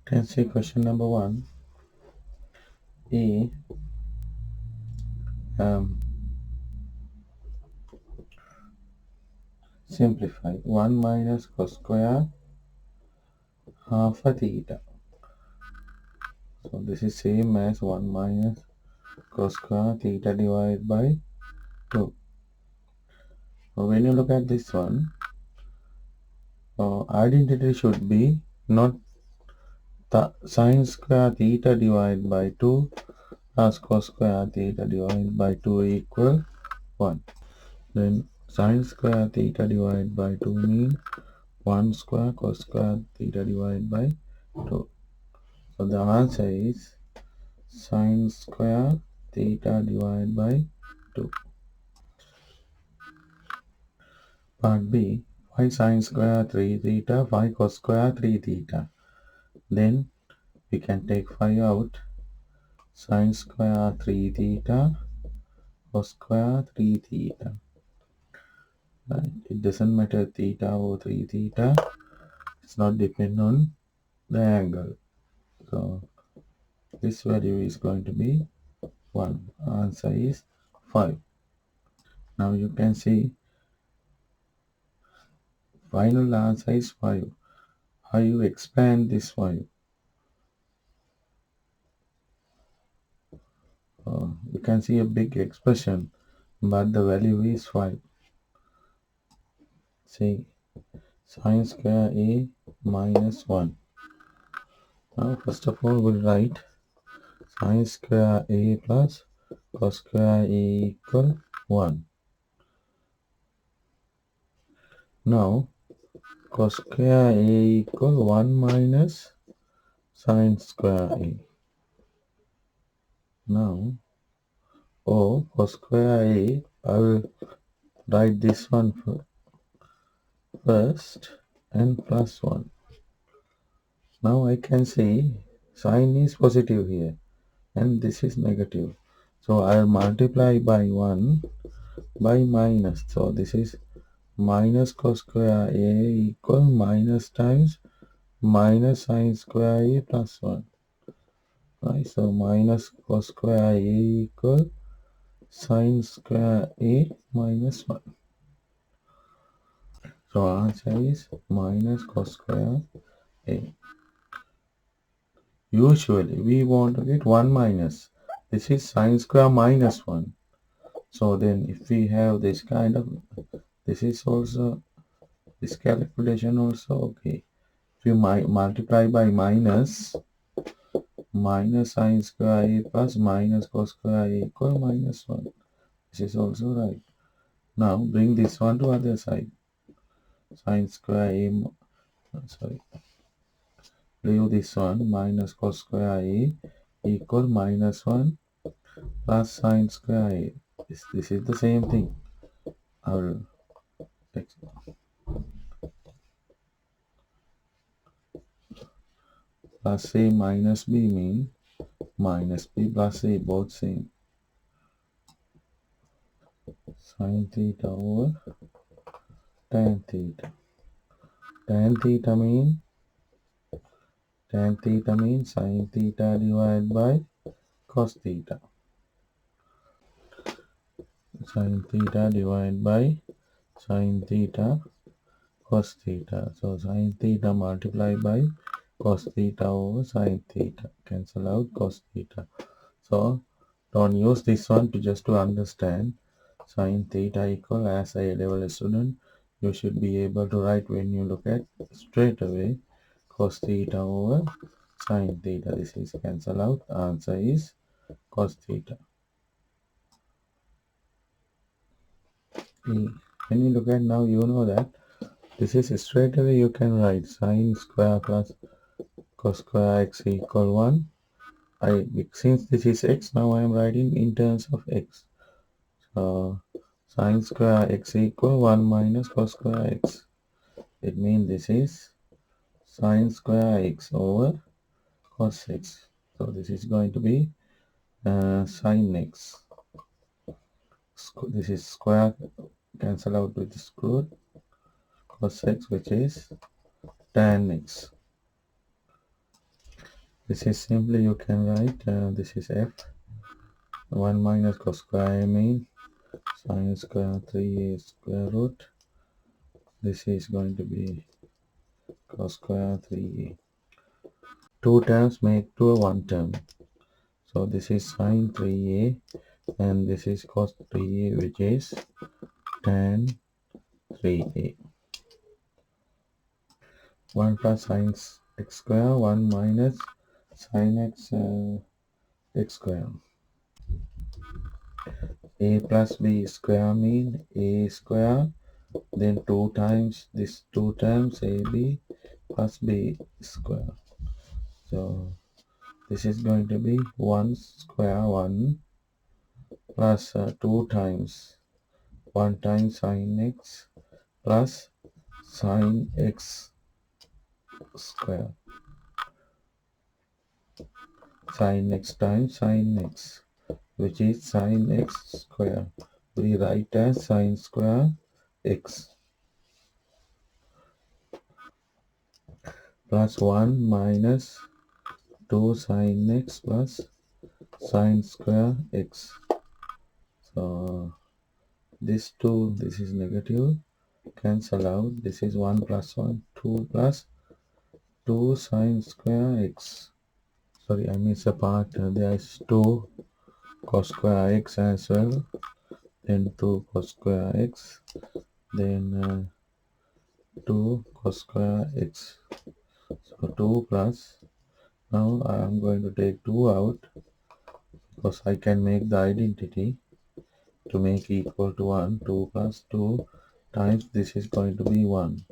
Can see question number 1. E simplify 1 minus cos square half a theta. So this is same as 1 minus cos square theta divided by 2. So when you look at this one, identity should be not sine square theta divided by 2 plus cos square theta divided by 2 equal 1. Then sine square theta divided by 2 means 1 square cos square theta divided by 2. So the answer is sine square theta divided by 2. Part B, 5 sine square 3 theta, 5 cos square 3 theta. Then we can take 5 out. Sine square 3 theta, cos square 3 theta. Right. It doesn't matter theta or 3 theta. It's not depend on the angle. So this value is going to be 1. Answer is 5. Now you can see final answer is 5. How you expand this 5? You can see a big expression, but the value is 5. See, sine square a minus 1. Now first of all we'll write sine square a plus cos square a equal 1. Now cos square a equal 1 minus sine square a. Now cos square a, I will write this one first and plus 1. Now I can see sine is positive here and this is negative. So I'll multiply by 1 by minus. So this is minus cos square a equal minus times minus sine square a plus 1. Right, so minus cos square a equal sine square a minus 1. So answer is minus cos square a. Usually we want to get 1 minus. This is sine square minus 1. So then if we have this kind of, this is also, this calculation also okay. If you multiply by minus sine square a plus minus cos square a equal minus 1. This is also right. Now bring this one to other side. Sine square a, sorry, leave this one, minus cos square a equal minus 1 plus sine square a. This is the same thing. I will plus a minus b mean minus b plus a, both same. Sin theta over tan theta. Tan theta means sin theta divided by cos theta. Sin theta divided by sin theta cos theta. So sin theta multiplied by cos theta over sin theta. Cancel out cos theta. So don't use this one to understand. Sin theta equal, as a level student, you should be able to write when you look at straight away cos theta over sin theta. This is cancel out. Answer is cos theta. When you look at now, you know that this is straight away you can write sin square plus cos square x equal 1. Since this is x, now I am writing in terms of x. So sin square x equal 1 minus cos square x. It means this is sin square x over cos x. So this is going to be sin x. This is square, cancel out with the square, cos x, which is tan x. This is simply you can write this is f 1 minus cos square a mean sine square 3a square root. This is going to be cos square 3a. Two terms make to a one term. So this is sine 3a and this is cos 3a, which is tan 3a. 1 plus sine x square, 1 minus sine x x square. A plus b square mean a square, then 2 times this 2 terms ab plus b square. So this is going to be 1 square 1 plus 2 times 1 times sine x plus sine x square, sine x times sine x, which is sine x square. We write as sine square x plus 1 minus 2 sine x plus sine square x. So this 2, this is negative, cancel out. This is 1 plus 1, 2 plus 2 sine square x. Sorry, I missed a part. There is 2 cos square x as well. Then 2 cos square x. Then 2 cos square x. So 2 plus. Now I am going to take 2 out because I can make the identity to make equal to 1. 2 plus 2 times this is going to be 1.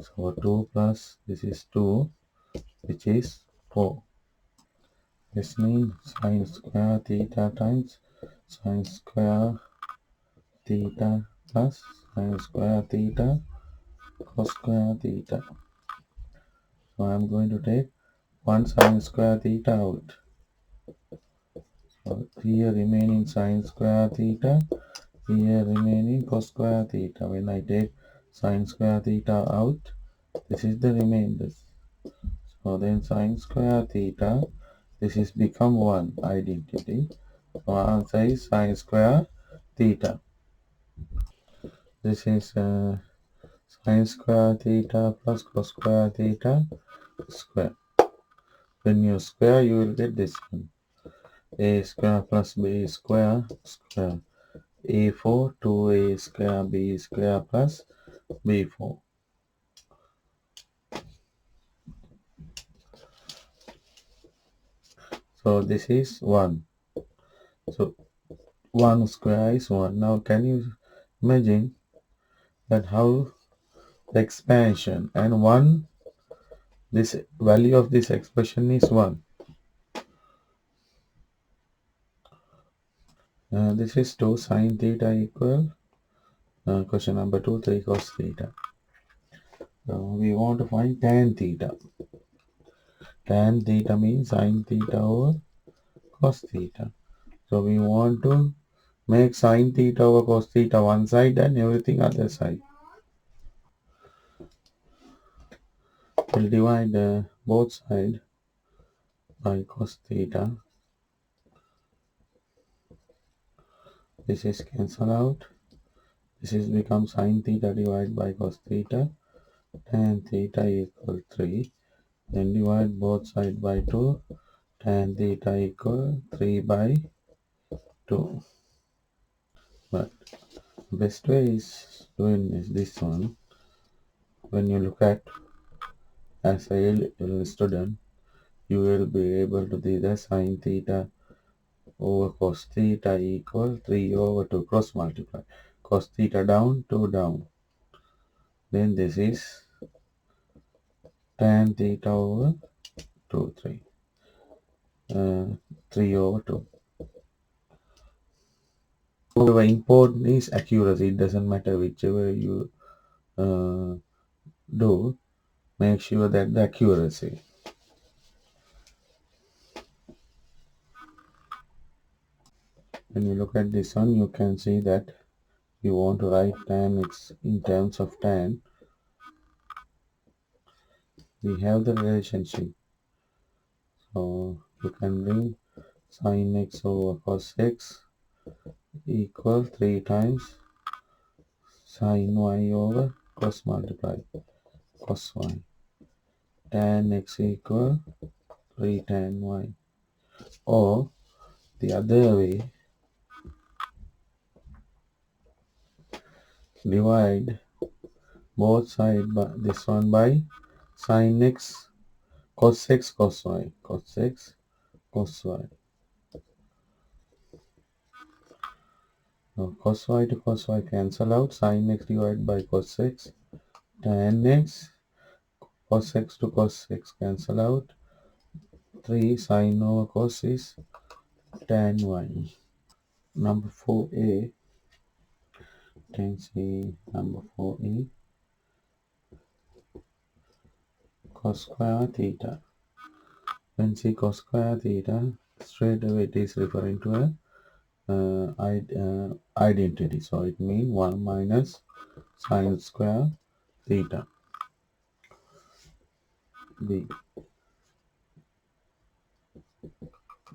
So 2 plus this is 2, which is 4. This means sine square theta times sine square theta plus sine square theta cos square theta. So I am going to take 1 sine square theta out. So here remaining sine square theta, here remaining cos square theta. When I take sine square theta out, this is the remainder. So then sine square theta, this is become 1 identity. So answer is sine square theta. This is sine square theta plus cos square theta square. When you square, you will get this one. A square plus b square square. A4 2a square b square plus b4. So this is 1. So 1 square is 1. Now can you imagine that how the expansion and 1, this value of this expression is 1. This is 2 sine theta equal question number 2 3 cos theta. So we want to find tan theta. Tan theta means sine theta over cos theta. So we want to make sine theta over cos theta one side and everything other side. We'll divide both sides by cos theta. This is cancel out. This is become sine theta divided by cos theta. Tan theta equal 3. Then divide both sides by 2. Tan theta equal 3 by 2. But best way is doing this one. When you look at as a student, you will be able to see the sine theta over cos theta equal 3 over 2 cross multiply. Cos theta down, 2 down. Then this is tan theta over 2, 3. 3 over 2. However, important is accuracy. It doesn't matter whichever you do, make sure that the accuracy. When you look at this one, you can see that you want to write tan x in terms of tan. We have the relationship. So you can bring sin x over cos x equal 3 times sin y over cos multiply cos y. Tan x equal 3 tan y. Or the other way, divide both sides by this one by sin x cos x cos y cos x cos y. Now cos y to cos y cancel out, sin x divided by cos x, tan x, cos x to cos x cancel out, 3 sin over cos is tan y. Number 4a, can see number 4a, cos square theta. When see cos square theta, straight away it is referring to a identity. So it means 1 minus sine square theta. B.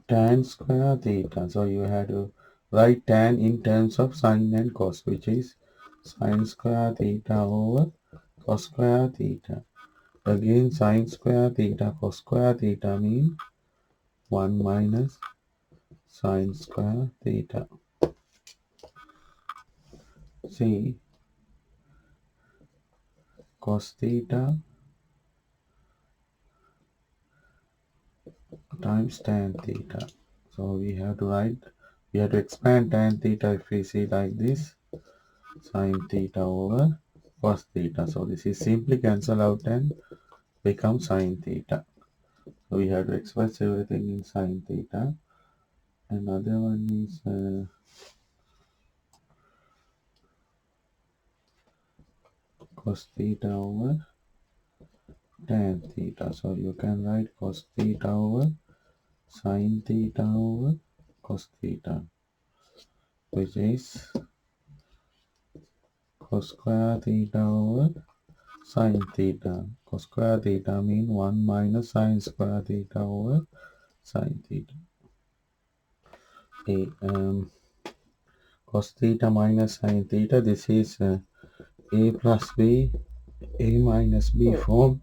Tan square theta. So you have to write tan in terms of sine and cos, which is sine square theta over cos square theta. Again, sine square theta cos square theta means 1 minus sine square theta. See, cos theta times tan theta. So we have to expand tan theta if we see like this, sine theta over cos theta. So this is simply cancel out and become sine theta. So we have to express everything in sine theta. Another one is cos theta over tan theta. So you can write cos theta over sine theta over cos theta, which is cos square theta over sine theta. Cos square theta means 1 minus sine square theta over sine theta. Cos theta minus sine theta, this is a plus b, a minus b form.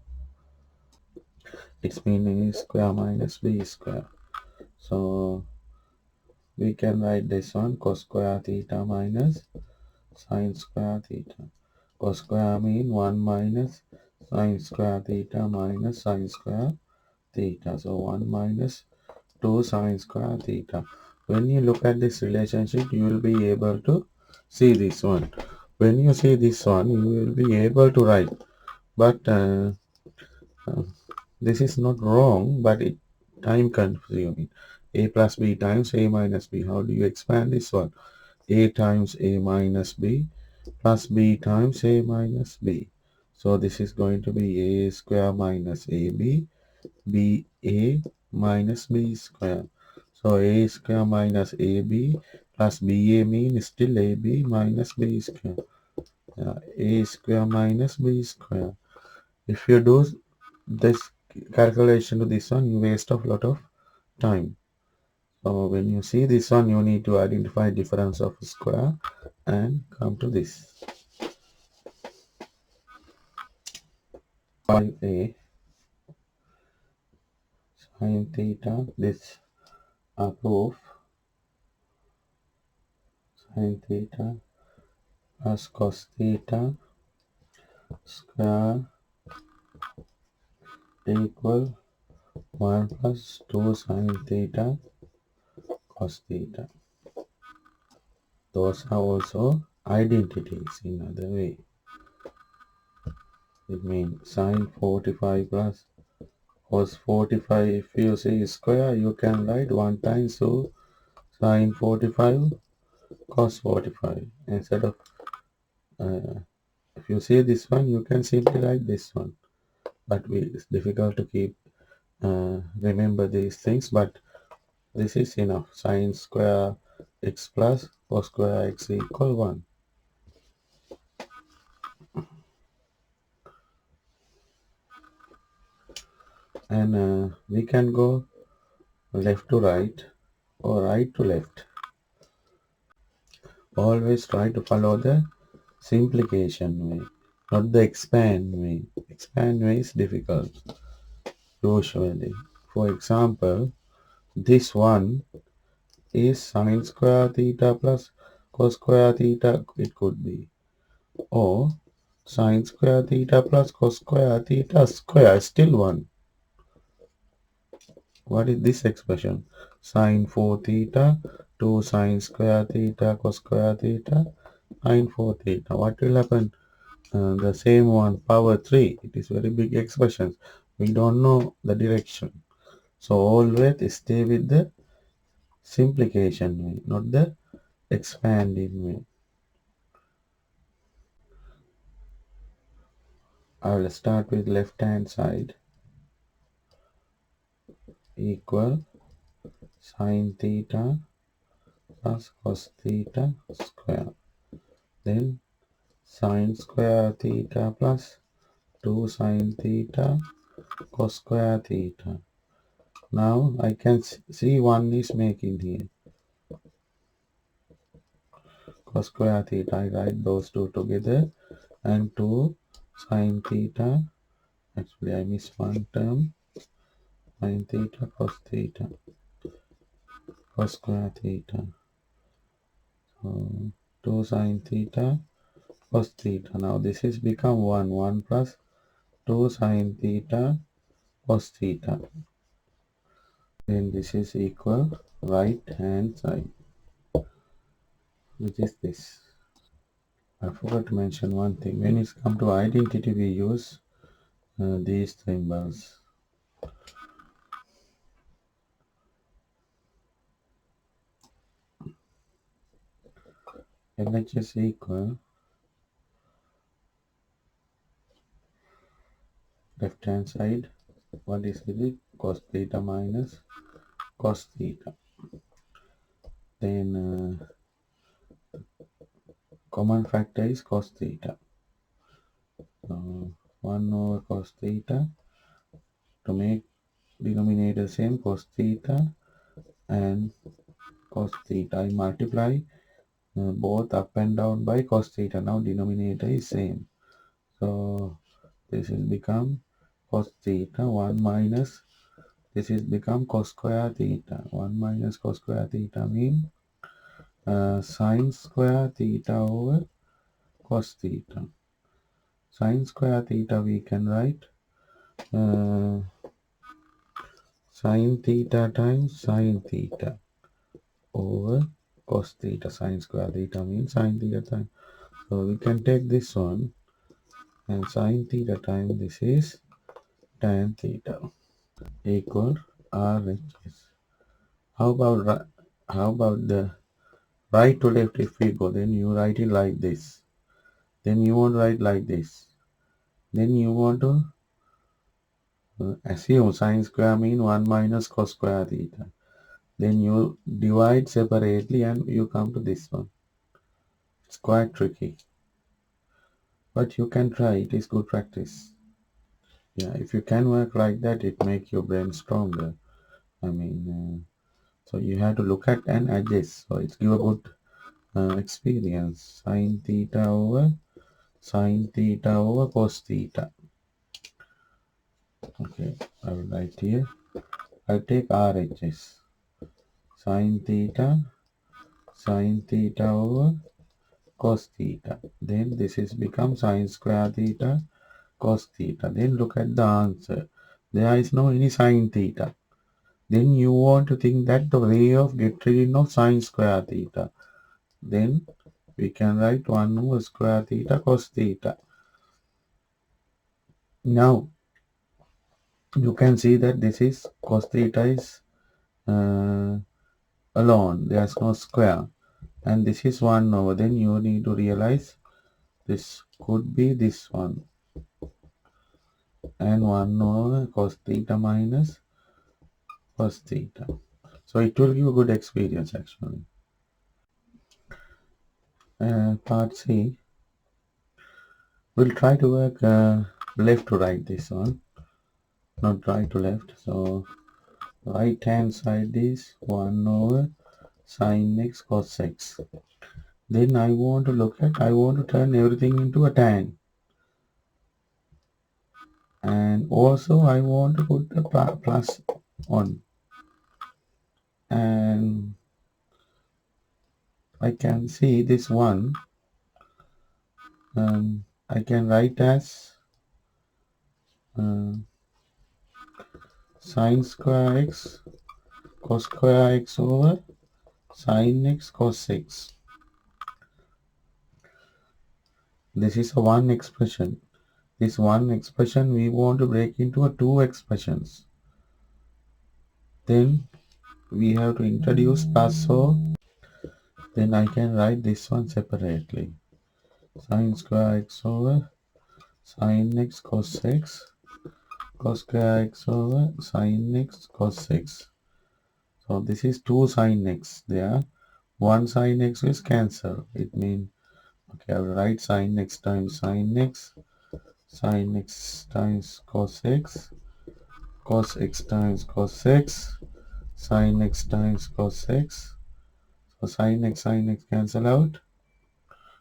Its meaning is square minus b square. So we can write this one cos square theta minus sine square theta. Cos square means 1 minus sine square theta minus sine square theta. So 1 minus 2 sine square theta. When you look at this relationship, you will be able to see this one. When you see this one, you will be able to write. But uh, this is not wrong, but it time consuming. A plus b times a minus b. How do you expand this one? A times a minus b plus b times a minus b. So this is going to be a square minus ab, ba minus b square. So a square minus ab plus ba means still ab minus b square. A square minus b square. If you do this calculation to this one, you waste a lot of time. So when you see this one, you need to identify difference of square and come to this. 5a sin theta, this proof sin theta plus cos theta square equal 1 plus 2 sin theta cos theta. Those are also identities in other way. It means sin 45 plus cos 45. If you see square, you can write 1 times so sin 45 cos 45. Instead of if you see this one, you can simply write this one. But it's difficult to keep remember these things. But this is enough. Sin square x plus cos square x equal 1. And we can go left to right or right to left. Always try to follow the simplification way, not the expand way. Expand way is difficult usually. For example, this one is sine square theta plus cos square theta, it could be, or sine square theta plus cos square theta square, still one. What is this expression? Sine 4 theta, 2 sine square theta cos square theta, sine 4 theta. What will happen? The same one, power 3. It is very big expressions. We don't know the direction. So always stay with the simplification way, not the expanding way. I will start with left hand side equal sine theta plus cos theta square. Then sine square theta plus 2 sine theta cos square theta. Now I can see one is making here. Cos square theta, I write those two together, and 2 sine theta. Actually, I miss one term. Sine theta cos theta cos square theta. So 2 sine theta cos theta. Now this is become 1 plus 2 sine theta cos theta. Then this is equal right hand side, which is this. I forgot to mention one thing. When it's come to identity, we use these symbols. LHS equal left hand side. What is it? Cos theta minus cos theta. Then common factor is cos theta. So 1 over cos theta, to make denominator same, cos theta and cos theta. I multiply both up and down by cos theta. Now denominator is same. So this will become cos theta 1 minus, this is become cos square theta. 1 minus cos square theta mean sine square theta over cos theta. Sine square theta we can write uh, sine theta times sine theta over cos theta. Sine square theta means sine theta times. So we can take this one, and sine theta times this is tan theta equal RHS. How about the right to left? If we go, then you write it like this. Then you won't write like this. Then you want to assume sine square mean 1 minus cos square theta. Then you divide separately and you come to this one. It's quite tricky, but you can try. It is good practice. Yeah, if you can work like that, it make your brain stronger. I mean, so you have to look at and adjust. So it's give a good experience. Sine theta over cos theta. Okay, I will write here. I'll take RHS. Sine theta over cos theta. Then this is become sine square theta cos theta. Then look at the answer. There is no any sine theta. Then you want to think that the way of get rid of sine square theta. Then we can write 1 over square theta cos theta. Now you can see that this is cos theta is alone. There's no square. And this is 1 over. Then you need to realize this could be this one. And 1 over cos theta minus cos theta. So it will give a good experience actually. Part C. We'll try to work left to right this one, not right to left. So Right hand side is 1 over sine x cos x. Then I want to turn everything into a tan. And also I want to put the plus on. And I can see this one. I can write as uh, sine square x cos square x over sine x cos x. This is a one expression. This one expression we want to break into a two expressions. Then we have to introduce plus, so then I can write this one separately. Sine square x over sine x cos x cos square x over sine x cos x. So this is 2 sine x there. 1 sine x is cancel. It means, okay, I will write sine x times sine x times cos x times cos x, sin x times cos x. So sin x cancel out,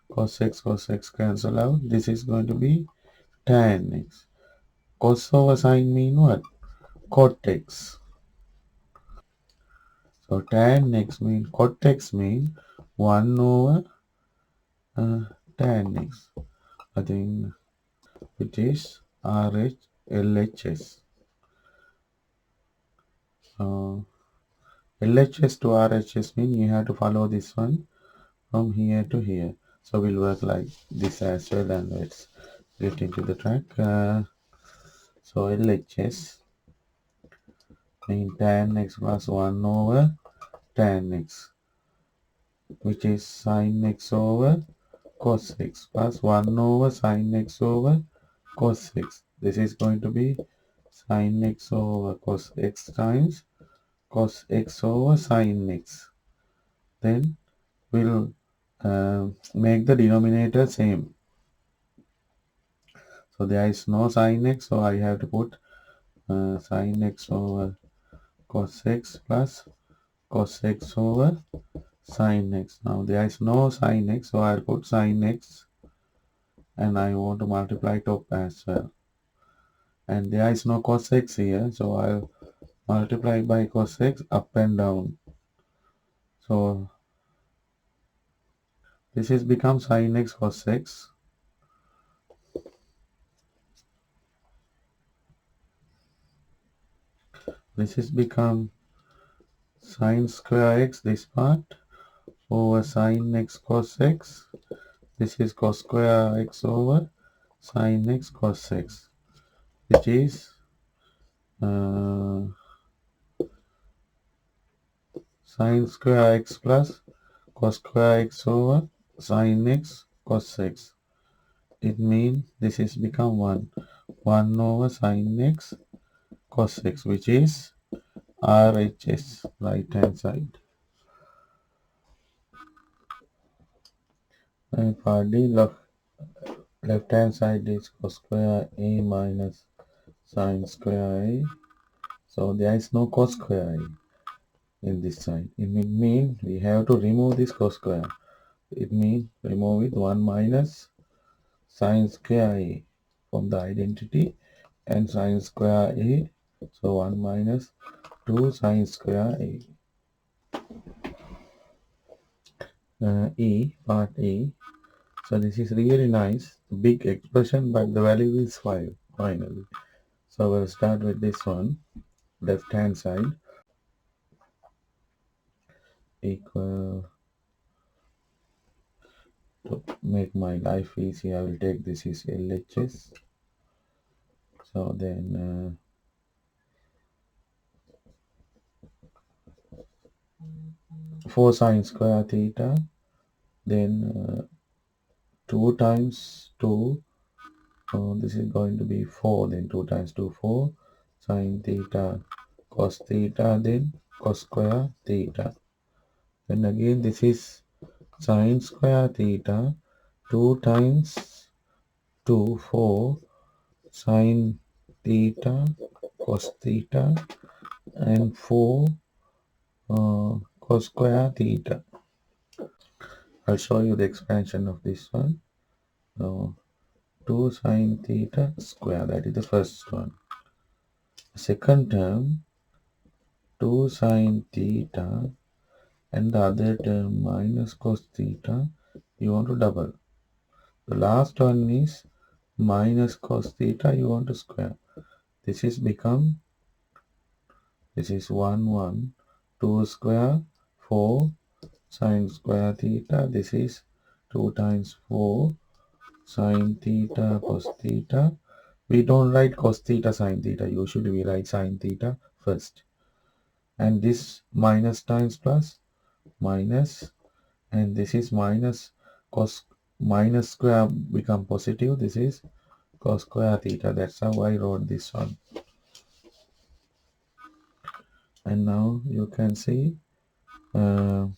cos x cancel out. This is going to be tan x. Cos over sin mean what? Cot x. So tan x mean, cot x mean 1 over tan x. I think it is RH LHS. So LHS to RHS mean you have to follow this one from here to here. So we'll work like this as well, and let's get into the track. So LHS mean tan x plus 1 over tan x, which is sin x over cos x plus 1 over sin x over cos x. This is going to be sin x over cos x times cos x over sin x. Then we'll make the denominator same. So there is no sin x, so I have to put sin x over cos x plus cos x over sin x. Now there is no sin x, so I'll put sin x, and I want to multiply top as well. And there is no cos x here, so I'll multiply by cos x up and down. So this is become sin x cos x. This is become sin square x, this part, over sin x cos x. This is cos square x over sin x cos x, which is uh, sin square x plus cos square x over sin x cos x. It means this is become 1 over sin x cos x, which is RHS, right hand side. And for the left hand side is cos square a minus sin square a. So there is no cos square a in this side. It means we have to remove this cos square. It means remove it 1 minus sin square a from the identity, and sin square a. So 1 minus 2 sin square a. E, part E. So this is really nice, big expression, but the value is 5 finally. So we'll start with this one, left hand side, equal, to make my life easy, I will take this is LHS. So then 4 sine square theta, then 2 times 2, so this is going to be 4, then 2 times 2, 4, sine theta cos theta, then cos square theta. Then again this is sine square theta, 2 times 2, 4, sine theta cos theta, and 4 cos square theta. I'll show you the expansion of this one. So 2 sine theta square, that is the first one. Second term 2 sine theta and the other term minus cos theta, you want to double. The last one is minus cos theta, you want to square. This is 1 1 2 square 4 sine square theta. This is 2 times 4 sine theta cos theta. We don't write cos theta sine theta. Usually we write sine theta first. And this minus times plus minus, and this is minus cos minus square become positive. This is cos square theta. That's how I wrote this one. And now you can see 4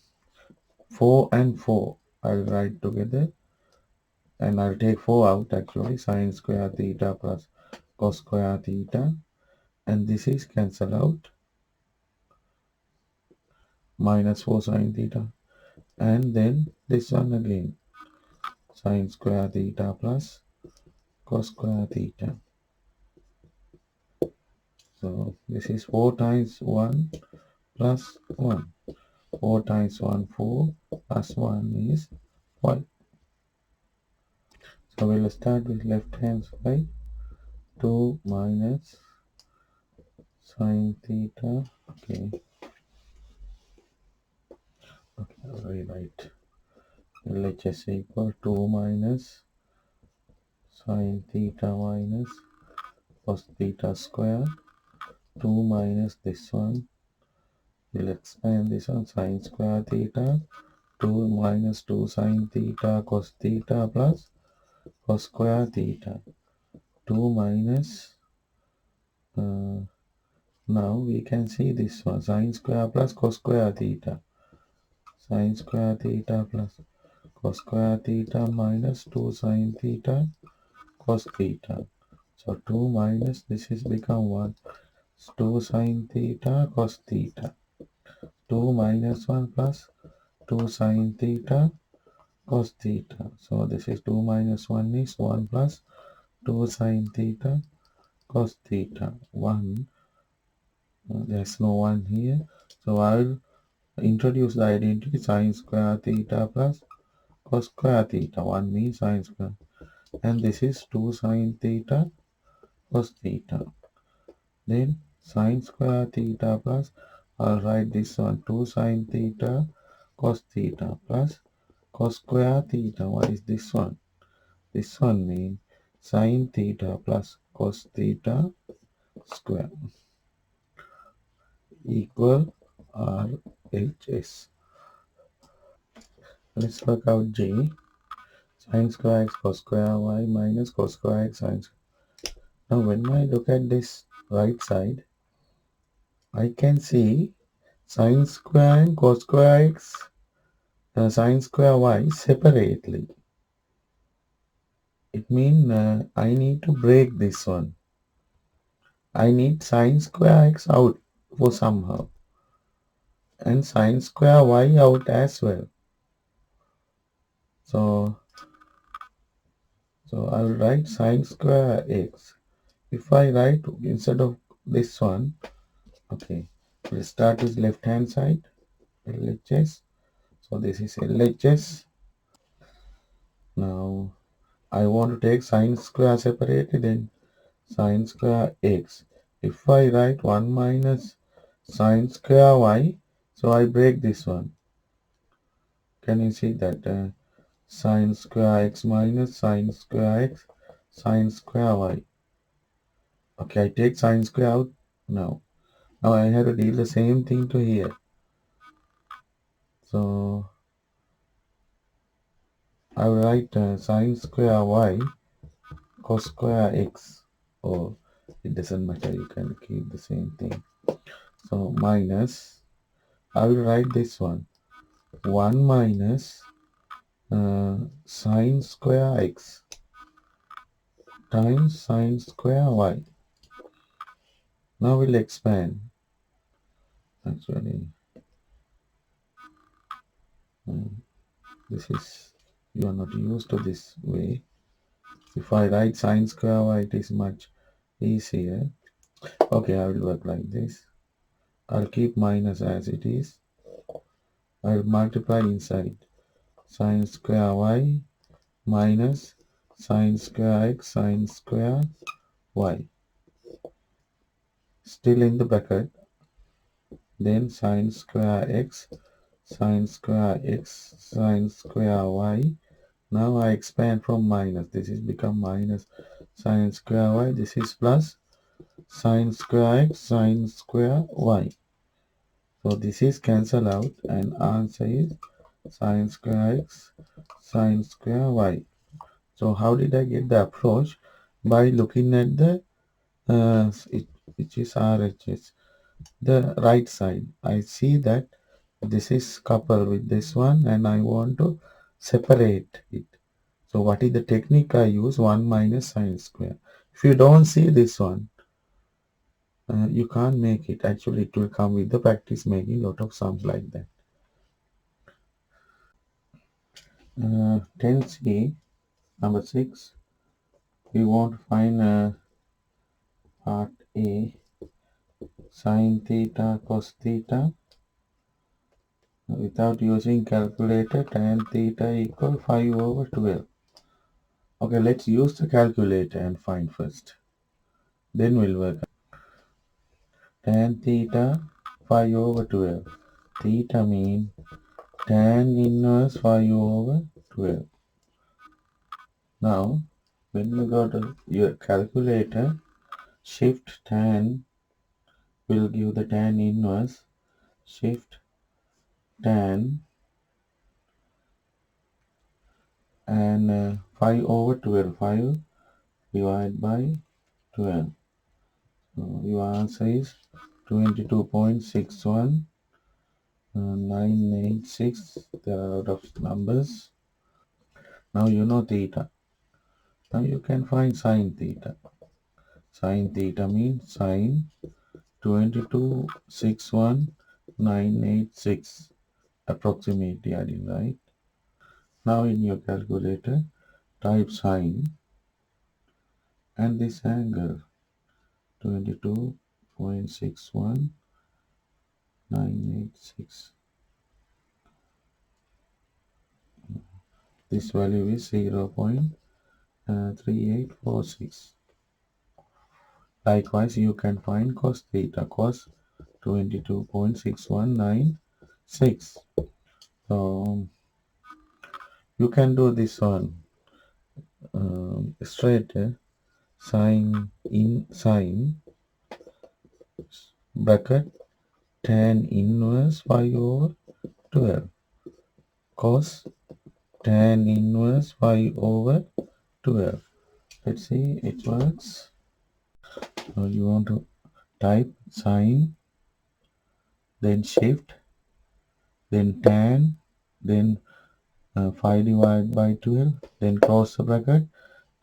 and 4. I'll write together and I'll take 4 out actually. Sine square theta plus cos square theta, and this is cancel out, minus 4 sine theta, and then this one again, sine square theta plus cos square theta. So this is 4 times 1 plus 1. 4 times 1 4 plus 1 is 1. So we'll start with left hand side. 2 minus sine theta. Okay, I'll rewrite. LHS equal 2 minus sine theta minus cos theta square. 2 minus this one. We'll expand this one, sine square theta. 2 minus 2 sine theta cos theta plus cos square theta. 2 minus, now we can see this one, sine square plus cos square theta. Sine square theta plus cos square theta minus 2 sine theta cos theta. So 2 minus this is become 1. 2 sine theta cos theta. 2 minus 1 plus 2 sine theta cos theta. So this is 2 minus 1 is 1 plus 2 sine theta cos theta. 1. There's no 1 here. So I'll introduce the identity sine square theta plus cos square theta. 1 means sine square. And this is 2 sine theta cos theta. Then sine square theta plus, I'll write this one, 2 sine theta cos theta plus cos square theta. What is this one? This one means sine theta plus cos theta square equal RHS. Let's work out J. Sine square x cos square y minus cos square x sine square. Now when I look at this right side, I can see sine square and cos square x, sine square y separately. It means I need to break this one. I need sine square x out for somehow, and sine square y out as well. So I will write sine square x. If I write instead of this one, okay, we'll start with left hand side, LHS. So this is LHS. Now I want to take sine square separately, then sine square x. If I write 1 minus sine square y, so I break this one. Can you see that? Sine square x minus sine square x, sine square y. Okay, I take sine square out now. Now I have to deal the same thing to here. So I will write sine square y cos square x. Or it doesn't matter, you can keep the same thing. So minus, I will write this one, 1 minus sine square x times sine square y. Now we'll expand. Actually, uh, this is, you are not used to this way. If I write sine square y, it is much easier. Okay, I will work like this. I'll keep minus as it is. I'll multiply inside sine square y minus sine square x sine square y. Still in the bracket. Then sine square x sine square x sine square y. Now I expand from minus. This is become minus sine square y. This is plus sine square x sine square y. So this is cancel out and answer is sine square x sine square y. So how did I get the approach? By looking at the which is RHS, the right side. I see that this is coupled with this one and I want to separate it. So what is the technique I use? 1 minus sine square. If you don't see this one, you can't make it. Actually, it will come with the practice making lot of sums like that. 10C, number 6, we want to find part A, sine theta cos theta. Without using calculator, tan theta equal 5 over 12. Okay, let's use the calculator and find first. Then we'll work. Tan theta 5 over 12. Theta mean tan inverse 5 over 12. Now, when you go to your calculator, shift tan will give the tan inverse. Shift tan and 5 over 12. 5 divided by 12. So your answer is 22.61986. There are a lot of numbers. Now you know theta. Now you can find sine theta. Sine theta means sine 22.61986. Approximately, I didn't write. Now in your calculator, type sine and this angle 22.61986. This value is 0.3846. Likewise, you can find cos theta, cos 22.6196. So you can do this one straight. Sine in sine bracket tan inverse 5 over 12 cos tan inverse 5 over 12. Let's see it works. Now you want to type sine, then shift, then tan, then 5 divided by 12, then close the bracket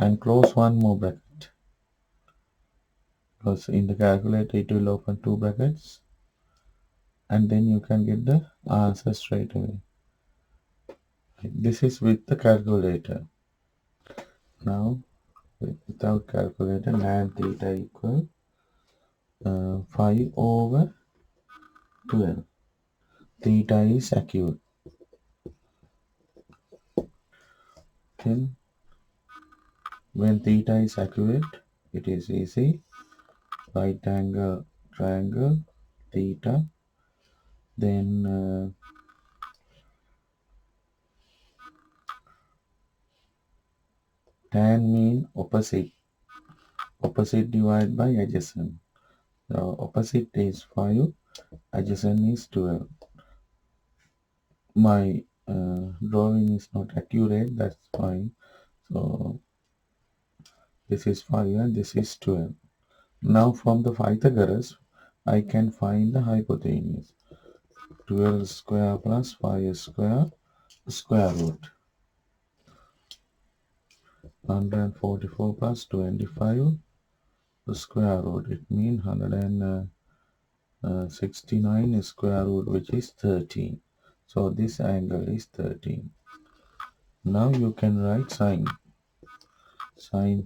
and close one more bracket, because in the calculator it will open two brackets, and then you can get the answer straight away. This is with the calculator. Now without calculator, tan theta equal 5 over 12. Theta is accurate. Then when theta is accurate, it is easy. Right angle triangle theta, then tan mean opposite. Opposite divided by adjacent. So opposite is 5, adjacent is 12. My drawing is not accurate, that's fine. So this is 5 and this is 12. Now from the Pythagoras, I can find the hypotenuse. 12 square plus 5 square, square root. 144 plus 25, the square root. It means 100 and 69 is square root, which is 13. So this angle is 13. Now you can write sine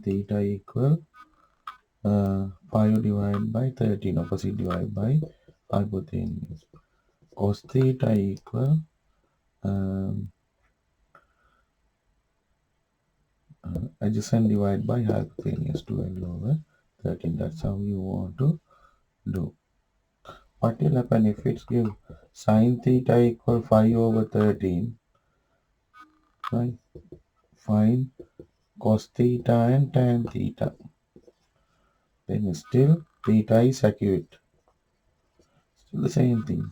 theta equal 5 divided by 13, opposite divided by hypotenuse. Cos theta equal um, adjacent divided by hypotenuse, 12 over 13. That's how you want to do. What will happen if it's give sine theta equal 5 over 13, right? Find cos theta and tan theta. Then still theta is accurate. Still the same thing.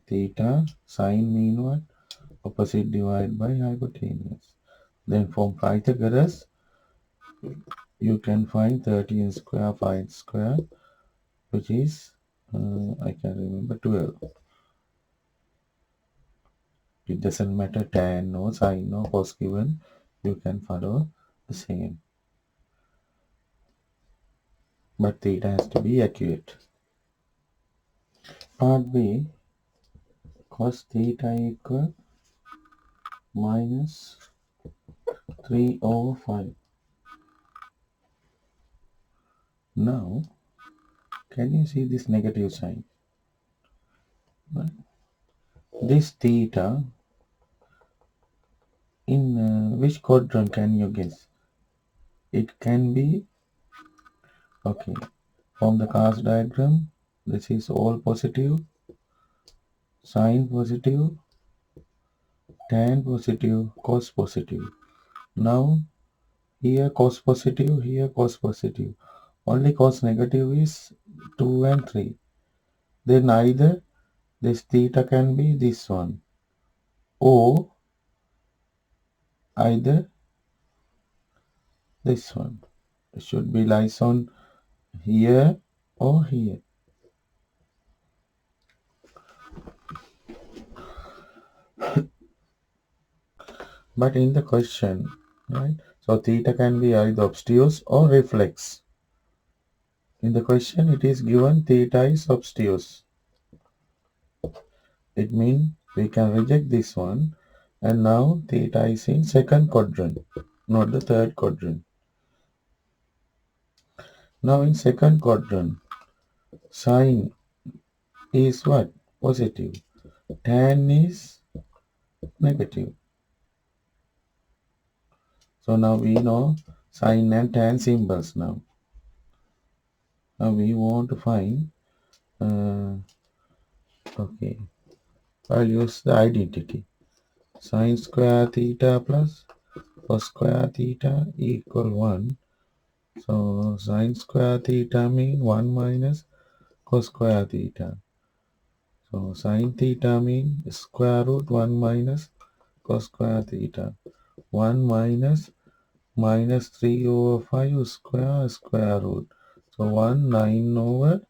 Theta, sine mean what? Opposite divided by hypotenuse. Then from Pythagoras, you can find 13 square, 5 square, which is, I can remember, 12. It doesn't matter tan or sine or cos given, you can follow the same. But theta has to be accurate. Part B, cos theta equal minus 3 over 5. Now, can you see this negative sign? Right? This theta, in which quadrant can you guess? It can be, okay, from the cast diagram, this is all positive, sine positive, tan positive, cos positive. Now, here cos positive, here cos positive. Only cos negative is 2 and 3. Then either this theta can be this one, or either this one. It should be lies on here or here. But in the question, right? So theta can be either obtuse or reflex. In the question, it is given theta is obtuse. It means we can reject this one, and now theta is in second quadrant, not the third quadrant. Now in second quadrant, sine is what? Positive. Tan is negative. So now we know sine and tan symbols now. Now we want to find, okay, I'll use the identity. Sine square theta plus cos square theta equal 1. So sine square theta mean 1 minus cos square theta. So sine theta mean square root 1 minus cos square theta. 1 minus minus 3 over 5 square root. So 1 9 over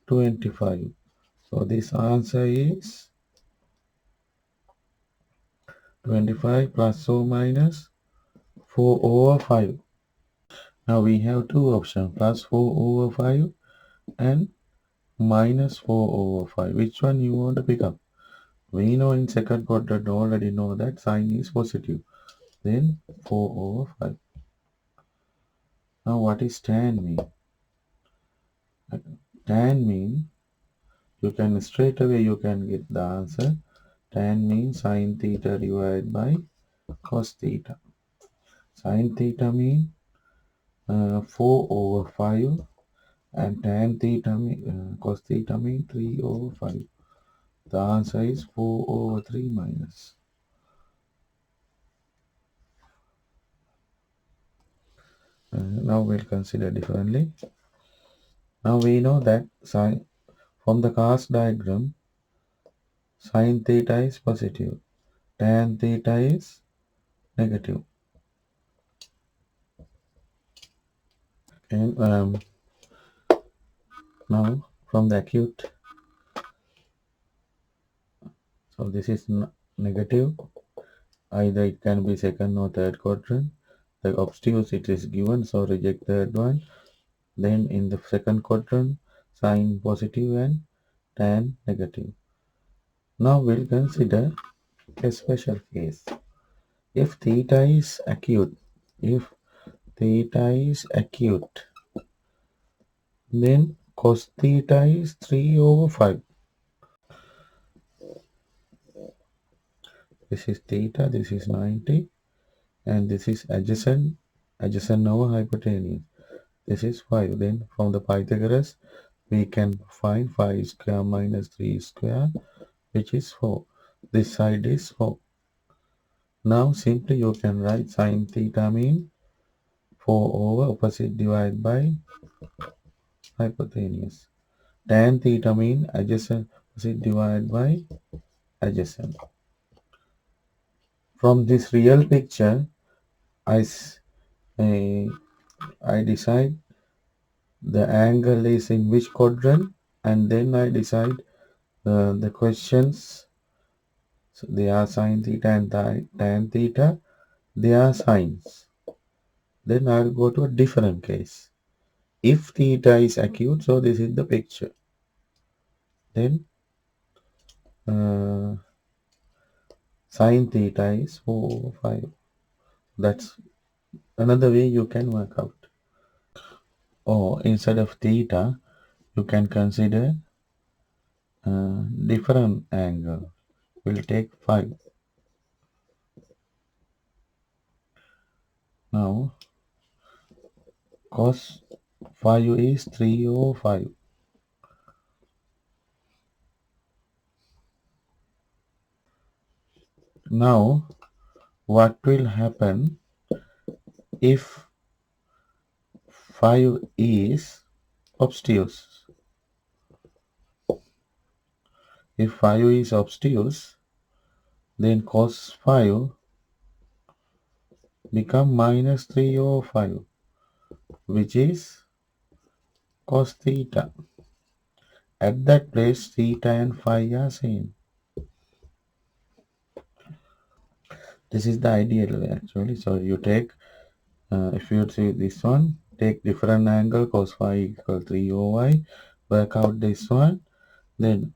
25. So this answer is 25 plus or minus 4 over 5. Now we have two options, plus 4 over 5 and minus 4 over 5. Which one you want to pick up? We know in second quadrant already know that sign is positive. Then 4 over 5. Now what is tan mean? Tan mean, you can straight away you can get the answer. Tan means sine theta divided by cos theta. Sine theta mean 4 over 5 and tan theta mean, cos theta mean 3 over 5. The answer is 4 over 3 minus. Now we'll consider differently. Now we know that sine, from the cast diagram, sine theta is positive, tan theta is negative. And now from the acute, so this is negative. Either it can be second or third quadrant. The obtuse it is given, so reject third one. Then in the second quadrant, sine positive and tan negative. Now we'll consider a special case. If theta is acute, if theta is acute, then cos theta is 3 over 5. This is theta, this is 90, and this is adjacent over hypotenuse. This is 5. Then from the Pythagoras, we can find 5 square minus 3 square, which is 4. This side is 4. Now simply you can write sine theta mean 4 over opposite divided by hypotenuse. Tan theta mean adjacent opposite divided by adjacent. From this real picture, I, eh, I decide the angle is in which quadrant, and then I decide the questions. So they are sine theta and tan theta. They are sines. Then I'll go to a different case. If theta is acute, so this is the picture. Then uh, sine theta is 4 over 5. That's another way you can work out. Or instead of theta, you can consider different angle. We'll take 5. Now cos 5 is 3 over 5. Now what will happen if 5 is obtuse? If 5 is obtuse, then cos 5 become minus 3 over 5, which is cos theta. At that place, theta and phi are same. This is the ideal way actually. So you take, if you see this one, take different angle, cos phi equal 3 over y, work out this one, then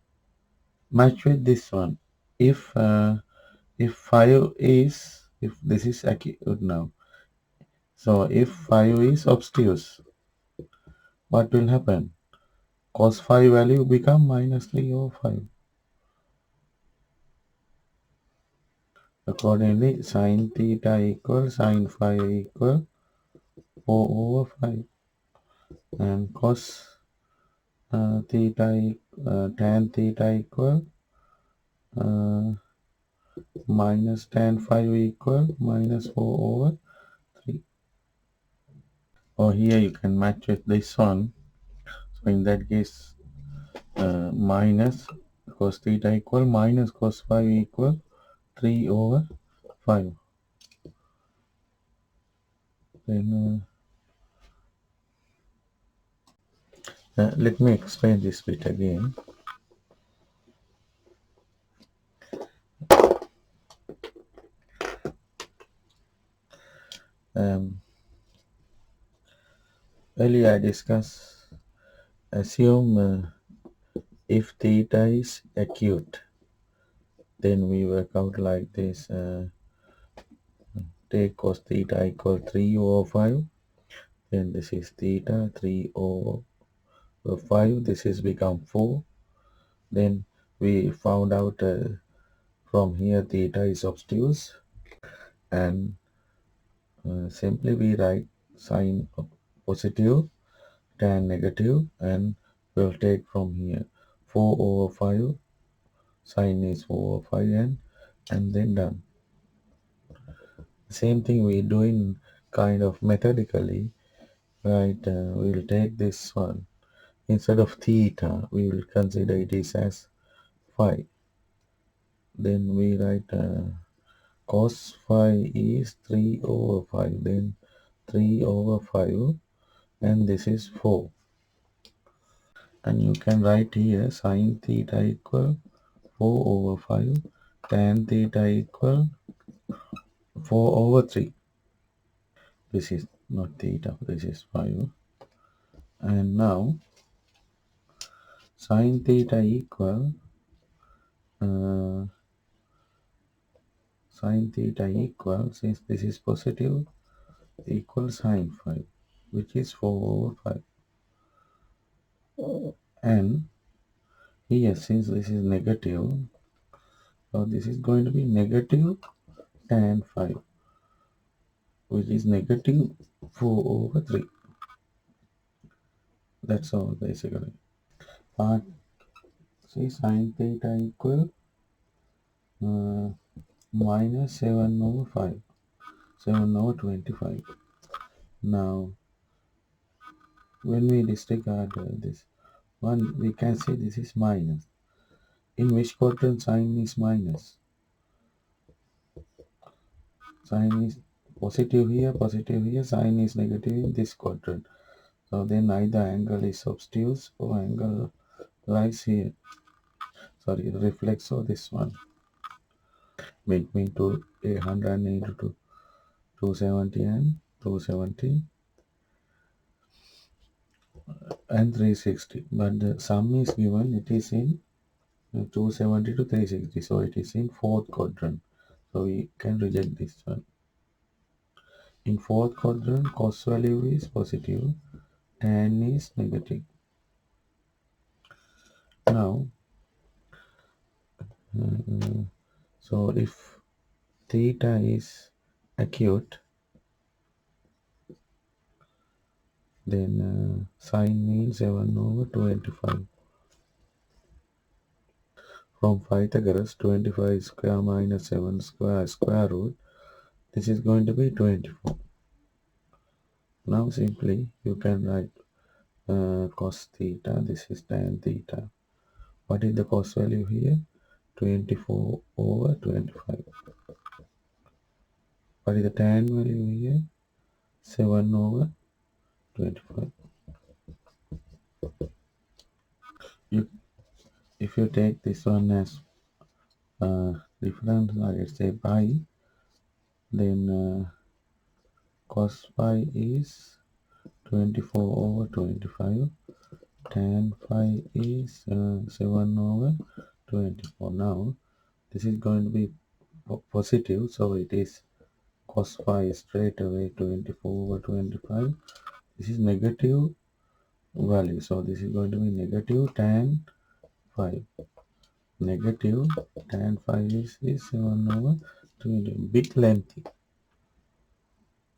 match with this one. If 5 is, if this is acute now, so if 5 is obtuse, what will happen? Cos phi value become minus 3 over 5. Accordingly, sin theta equal sin phi equal 4 over 5, and cos theta tan theta equal uh, minus tan phi equal minus 4 over 3. Or here you can match with this one. So in that case, minus cos theta equal minus cos phi equal 3 over 5. Then let me explain this bit again. Um, Earlier I discussed, assume if theta is acute, then we work out like this. Take cos theta equal 3 over 5. Then this is theta 3 over 5. This is become 4. Then we found out from here theta is obtuse, and simply we write sine positive, tan negative, and we'll take from here 4 over 5. Sine is 4 over 5, and then done. Same thing we do in kind of methodically, right? We'll take this one. Instead of theta, we will consider it is as phi. Then we write cos phi is 3 over 5. Then 3 over 5, and this is 4. And you can write here sine theta equal 4 over 5, tan theta equal 4 over 3. This is not theta, this is 5. And now sine theta equal uh, sine theta equal, since this is positive, equals sine phi, which is 4 over 5. And here, since this is negative, so this is going to be negative tan phi, which is negative 4 over 3. That's all basically. Part C, sine theta equal uh, minus 7 over 5, 7 over 25. Now, when we disregard this one, we can say this is minus. In which quadrant sine is minus? Sine is positive here, sine is negative in this quadrant. So then either angle is obtuse or angle lies here. Sorry, reflex of this one. Between 880 to 270 and 270 and 360. But the sum is given, it is in 270 to 360. So it is in fourth quadrant. So we can reject this one. In fourth quadrant, cos value is positive, tan is negative. Now, so if theta is acute, then sine means 7 over 25. From Pythagoras, 25 square minus 7 square square root, this is going to be 24. Now simply you can write cos theta, this is tan theta. What is the cos value here? 24 over 25. What is the tan value here? 7 over 25. You, if you take this one as difference, let's say pi, then cos pi is 24 over 25. Tan phi is 7 over 24. Now this is going to be positive, so it is cos phi straight away 24 over 25. This is negative value, so this is going to be negative tan phi. Negative tan phi is 7 over 20. Bit lengthy.